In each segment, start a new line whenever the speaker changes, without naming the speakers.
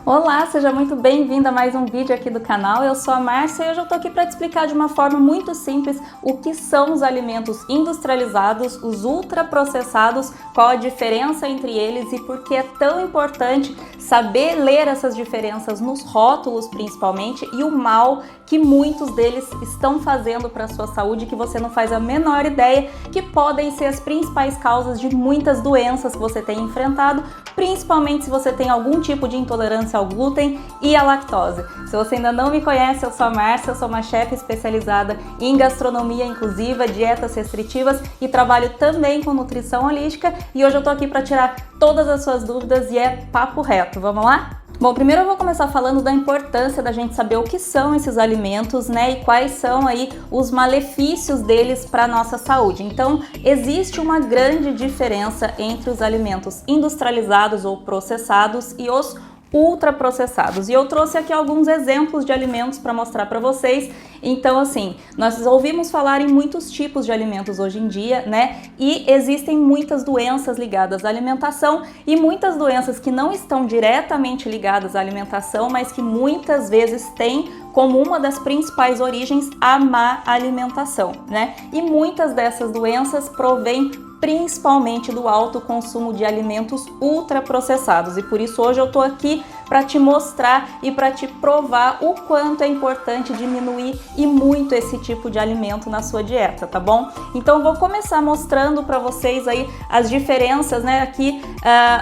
Olá, seja muito bem-vinda a mais um vídeo aqui do canal. Eu sou a Márcia e hoje eu tô aqui para te explicar de uma forma muito simples o que são os alimentos industrializados, os ultraprocessados, qual a diferença entre eles e por que é tão importante saber ler essas diferenças nos rótulos principalmente e o mal que muitos deles estão fazendo para a sua saúde que você não faz a menor ideia, que podem ser as principais causas de muitas doenças que você tem enfrentado, principalmente se você tem algum tipo de intolerância ao glúten e à lactose. Se você ainda não me conhece, eu sou a Márcia, eu sou uma chefe especializada em gastronomia inclusiva, dietas restritivas e trabalho também com nutrição holística e hoje eu tô aqui para tirar todas as suas dúvidas e é papo reto. Vamos lá? Bom, primeiro eu vou começar falando da importância da gente saber o que são esses alimentos, né, e quais são aí os malefícios deles para a nossa saúde. Então, existe uma grande diferença entre os alimentos industrializados ou processados e os ultraprocessados. E eu trouxe aqui alguns exemplos de alimentos para mostrar para vocês. Então, assim, nós ouvimos falar em muitos tipos de alimentos hoje em dia, né? E existem muitas doenças ligadas à alimentação e muitas doenças que não estão diretamente ligadas à alimentação, mas que muitas vezes têm como uma das principais origens a má alimentação, né? E muitas dessas doenças provêm principalmente do alto consumo de alimentos ultraprocessados. E por isso hoje eu tô aqui para te mostrar e para te provar o quanto é importante diminuir e muito esse tipo de alimento na sua dieta, tá bom? Então eu vou começar mostrando para vocês aí as diferenças, né, aqui,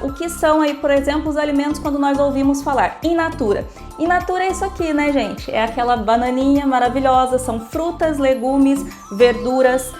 o que são aí, por exemplo, os alimentos quando nós ouvimos falar in natura. In natura é isso aqui, né, gente? É aquela bananinha maravilhosa, são frutas, legumes, verduras,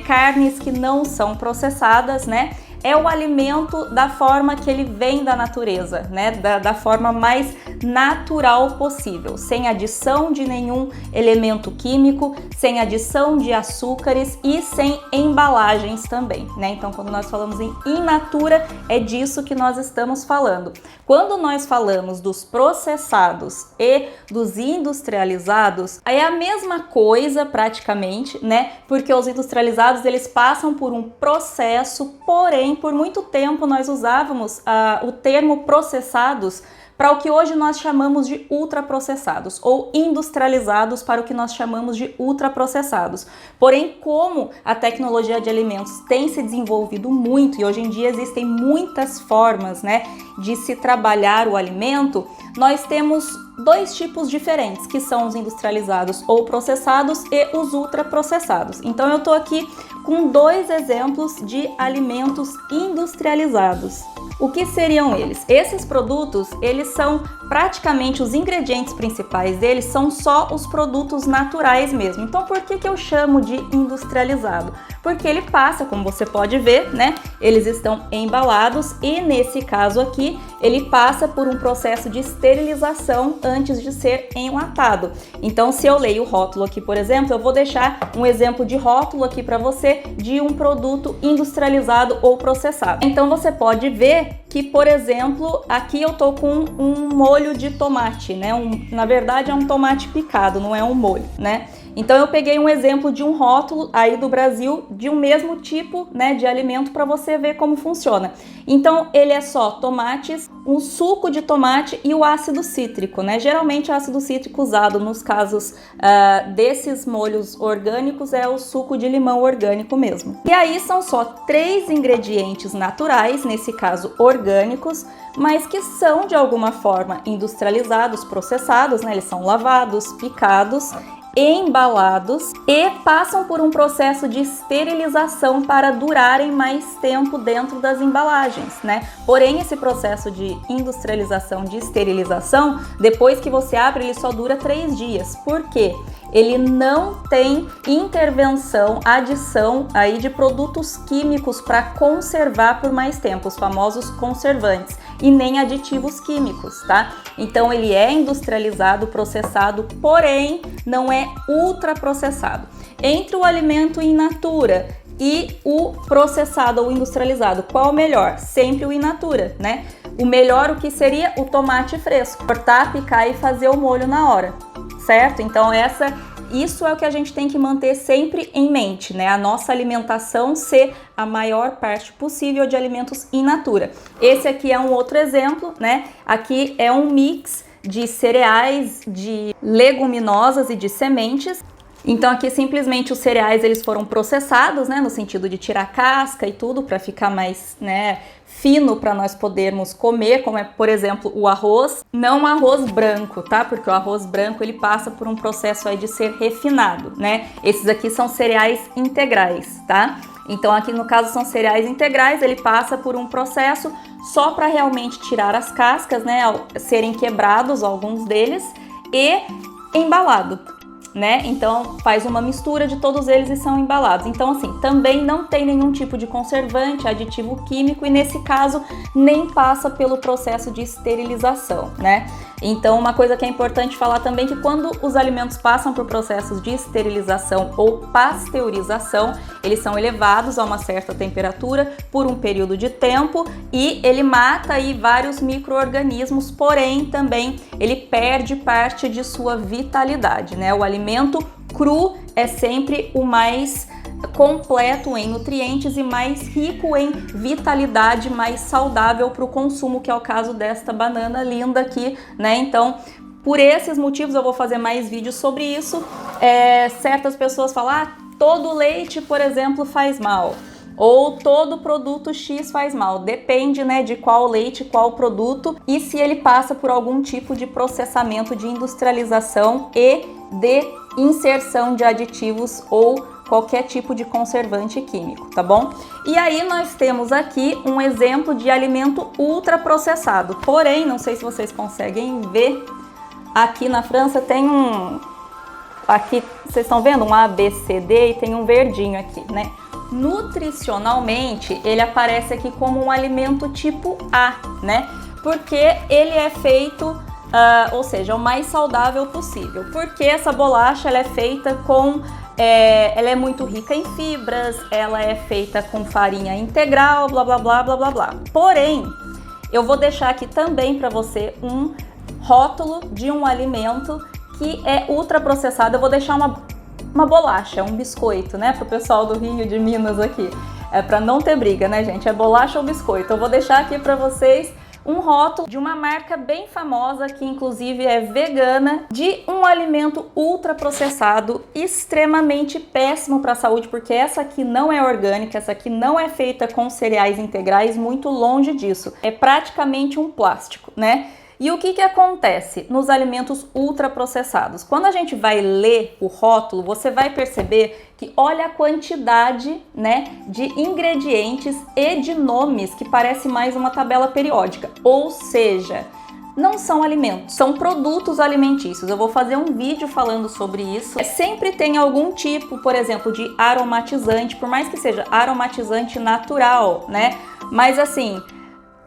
carnes que não são processadas, né? É o alimento da forma que ele vem da natureza, né? Da forma mais natural possível, sem adição de nenhum elemento químico, sem adição de açúcares e sem embalagens também, né? Então, quando nós falamos em in natura, é disso que nós estamos falando. Quando nós falamos dos processados e dos industrializados, é a mesma coisa praticamente, né? Porque os industrializados, eles passam por um processo, porém, por muito tempo nós usávamos o termo processados para o que hoje nós chamamos de ultraprocessados ou industrializados para o que nós chamamos de ultraprocessados. Porém, como a tecnologia de alimentos tem se desenvolvido muito e hoje em dia existem muitas formas, né, de se trabalhar o alimento, nós temos dois tipos diferentes, que são os industrializados ou processados e os ultraprocessados. Então eu tô aqui com dois exemplos de alimentos industrializados. O que seriam eles? Esses produtos, eles são praticamente os ingredientes principais deles, são só os produtos naturais mesmo. Então por que eu chamo de industrializado? Porque ele passa, como você pode ver, né? Eles estão embalados e nesse caso aqui, ele passa por um processo de esterilização antes de ser enlatado. Então, se eu leio o rótulo aqui, por exemplo, eu vou deixar um exemplo de rótulo aqui para você de um produto industrializado ou processado. Então, você pode ver que, por exemplo, aqui eu tô com um molho de tomate, né? Na verdade, é um tomate picado, não é um molho, né? Então eu peguei um exemplo de um rótulo aí do Brasil de um mesmo tipo, né, de alimento para você ver como funciona. Então ele é só tomates, um suco de tomate e o ácido cítrico, né? Geralmente o ácido cítrico usado nos casos desses molhos orgânicos é o suco de limão orgânico mesmo. E aí são só 3 ingredientes naturais, nesse caso orgânicos, mas que são de alguma forma industrializados, processados, né? Eles são lavados, picados, embalados e passam por um processo de esterilização para durarem mais tempo dentro das embalagens, né? Porém, esse processo de industrialização, de esterilização, depois que você abre, ele só dura 3 dias. Por quê? Ele não tem intervenção, adição aí de produtos químicos para conservar por mais tempo, os famosos conservantes, e nem aditivos químicos, tá? Então ele é industrializado, processado, porém não é ultraprocessado. Entre o alimento in natura e o processado ou industrializado, qual o melhor? Sempre o in natura, né? O melhor, o que seria o tomate fresco, cortar, picar e fazer o molho na hora, certo? Então essa isso é o que a gente tem que manter sempre em mente, né? A nossa alimentação ser a maior parte possível de alimentos in natura. Esse aqui é um outro exemplo, né? Aqui é um mix de cereais, de leguminosas e de sementes. Então aqui simplesmente os cereais eles foram processados, né, no sentido de tirar casca e tudo para ficar mais, né, fino para nós podermos comer, como é, por exemplo, o arroz, não arroz branco, tá? Porque o arroz branco ele passa por um processo aí de ser refinado, né? Esses aqui são cereais integrais, tá? Então aqui no caso são cereais integrais, ele passa por um processo só para realmente tirar as cascas, né, serem quebrados alguns deles e embalado, né? Então faz uma mistura de todos eles e são embalados. Então assim, também não tem nenhum tipo de conservante, aditivo químico e nesse caso nem passa pelo processo de esterilização, né? Então uma coisa que é importante falar também é que quando os alimentos passam por processos de esterilização ou pasteurização, eles são elevados a uma certa temperatura por um período de tempo e ele mata aí vários micro-organismos, porém também ele perde parte de sua vitalidade, né? O alimento cru é sempre o mais completo em nutrientes e mais rico em vitalidade, mais saudável para o consumo, que é o caso desta banana linda aqui, né? Então, por esses motivos eu vou fazer mais vídeos sobre isso. Certas pessoas falam, ah, todo leite, por exemplo, faz mal. Ou todo produto X faz mal, depende, né, de qual leite, qual produto e se ele passa por algum tipo de processamento de industrialização e de inserção de aditivos ou qualquer tipo de conservante químico, tá bom? E aí nós temos aqui um exemplo de alimento ultraprocessado, porém, não sei se vocês conseguem ver, aqui na França tem aqui vocês estão vendo um A, B, C, D e tem um verdinho aqui, né? Nutricionalmente, ele aparece aqui como um alimento tipo A, né? Porque ele é feito, ou seja, o mais saudável possível. Porque essa bolacha ela é feita com, ela é muito rica em fibras, ela é feita com farinha integral, blá blá blá blá blá blá. Porém, eu vou deixar aqui também para você um rótulo de um alimento que é ultraprocessado. Eu vou deixar uma bolacha, um biscoito, né, pro pessoal do Rio, de Minas aqui. É para não ter briga, né, gente? É bolacha ou biscoito. Eu vou deixar aqui para vocês um rótulo de uma marca bem famosa, que inclusive é vegana, de um alimento ultraprocessado, extremamente péssimo para a saúde, porque essa aqui não é orgânica, essa aqui não é feita com cereais integrais, muito longe disso. É praticamente um plástico, né? E o que acontece nos alimentos ultraprocessados? Quando a gente vai ler o rótulo, você vai perceber que olha a quantidade, né, de ingredientes e de nomes que parece mais uma tabela periódica. Ou seja, não são alimentos, são produtos alimentícios. Eu vou fazer um vídeo falando sobre isso. Sempre tem algum tipo, por exemplo, de aromatizante, por mais que seja aromatizante natural, né? Mas assim,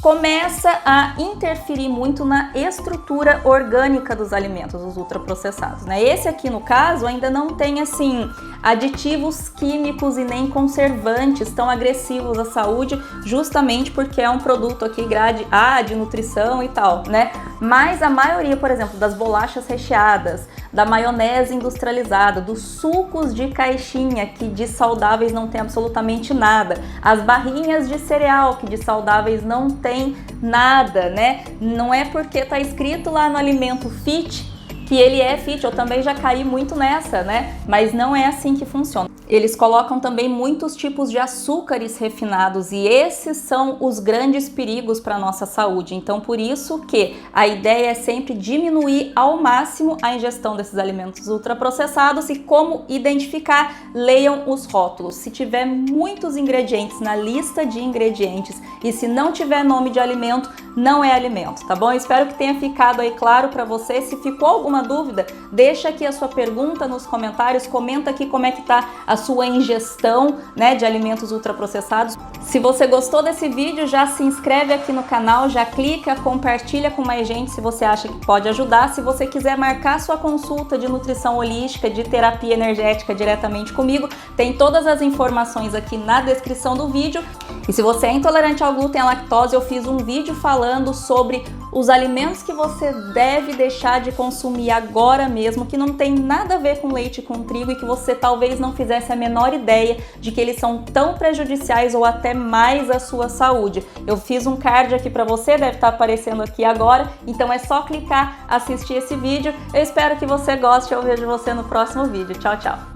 começa a interferir muito na estrutura orgânica dos alimentos, os ultraprocessados, né? Esse aqui, no caso, ainda não tem, assim, aditivos químicos e nem conservantes tão agressivos à saúde, justamente porque é um produto aqui grade A de nutrição e tal, né? Mas a maioria, por exemplo, das bolachas recheadas, da maionese industrializada, dos sucos de caixinha, que de saudáveis não tem absolutamente nada, as barrinhas de cereal, que de saudáveis não tem nada, né? Não é porque tá escrito lá no alimento fit que ele é fit. Eu também já caí muito nessa, né? Mas não é assim que funciona. Eles colocam também muitos tipos de açúcares refinados e esses são os grandes perigos para a nossa saúde. Então, por isso que a ideia é sempre diminuir ao máximo a ingestão desses alimentos ultraprocessados. E como identificar? Leiam os rótulos. Se tiver muitos ingredientes na lista de ingredientes e se não tiver nome de alimento, não é alimento, tá bom? Eu espero que tenha ficado aí claro para você. Se ficou alguma dúvida, deixa aqui a sua pergunta nos comentários, comenta aqui como é que tá a sua ingestão, né, de alimentos ultraprocessados. Se você gostou desse vídeo, já se inscreve aqui no canal, já clica, compartilha com mais gente se você acha que pode ajudar. Se você quiser marcar sua consulta de nutrição holística, de terapia energética diretamente comigo, tem todas as informações aqui na descrição do vídeo. E se você é intolerante ao glúten e à lactose, eu fiz um vídeo falando sobre os alimentos que você deve deixar de consumir agora mesmo, que não tem nada a ver com leite com trigo e que você talvez não fizesse a menor ideia de que eles são tão prejudiciais ou até mais à sua saúde. Eu fiz um card aqui para você, deve estar aparecendo aqui agora, então é só clicar, assistir esse vídeo. Eu espero que você goste, eu vejo você no próximo vídeo. Tchau, tchau!